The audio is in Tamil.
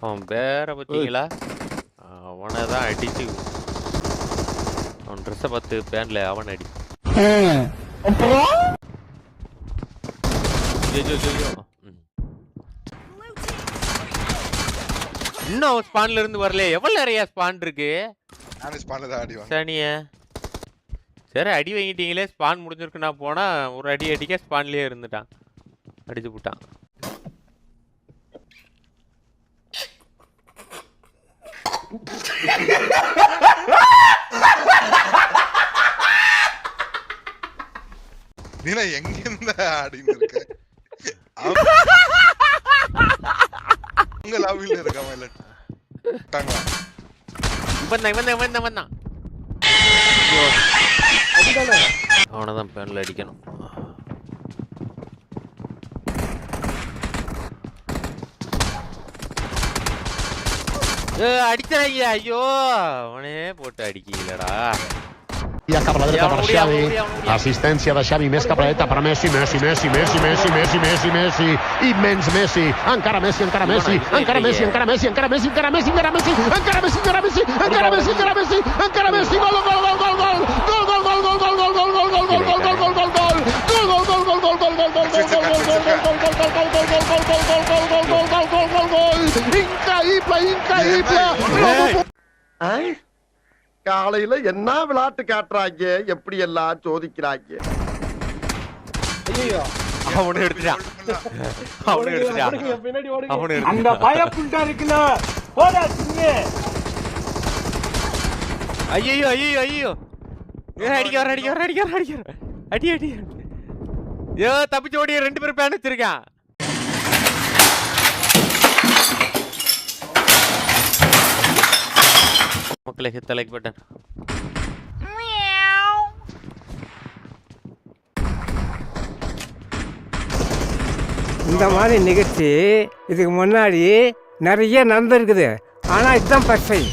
அவன் பேர பார்த்தீங்களா? அவனை தான் அடிச்சு அவன் ட்ரெஸ்ஸை பார்த்து பேன்ல அவன் அடி. இன்னும் அவன் ஸ்பான்ல இருந்து வரல. எவ்வளவு நிறைய ஸ்பான் இருக்கு. சனிய சரி அடி வாங்கிட்டீங்களே, ஸ்பான் முடிஞ்சிருக்கு. நான் போனா ஒரு அடி அடிக்க ஸ்பான்லயே இருந்துட்டான், அடிச்சு போட்டான். நீல எங்க இருந்த ஆடின்னு இருக்க? உங்க லாபில இருக்க மயிலட் டாங்களா? வந்தான் அவனை தான் பேன்ல அடிக்கணும். அடிச்சாங்க. ஐயோ அவனே போட்டு அடிக்கலடா. Cap a la dreta per Xavi, assistència de Xavi, més cap a la dreta per Messi, immens Messi, encara Messi, encara Messi, encara Messi, encara Messi, encara Messi, encara Messi, encara Messi, encara Messi, encara Messi, encara Messi, encara Messi, encara Messi, gol, gol, gol, gol, gol, gol, gol, gol, gol, gol, gol, gol, gol, gol, gol, gol, gol, gol, gol, increïble. காலையில என்ன விளையாட்டு காட்டுறாங்க, எப்படி எல்லாம் சோதிக்கிறாங்க. அவனு எடுத்துட்டான். அந்த பயப்புண்டா இருக்குல்ல போடா சிங்க. ஐயோ ஐயோ ஐயோ அடிக்க அடி அடி. ஐயோ தப்பிச்சு ஓடி 2 பேரும் பேன் வச்சிருக்கான். மக்களே hit the like button. இந்த மாதிரி நிகழ்ச்சி இதுக்கு முன்னாடி நிறைய நடந்திருக்குது, ஆனா இதுதான் ஃபர்ஸ்ட் டைம்.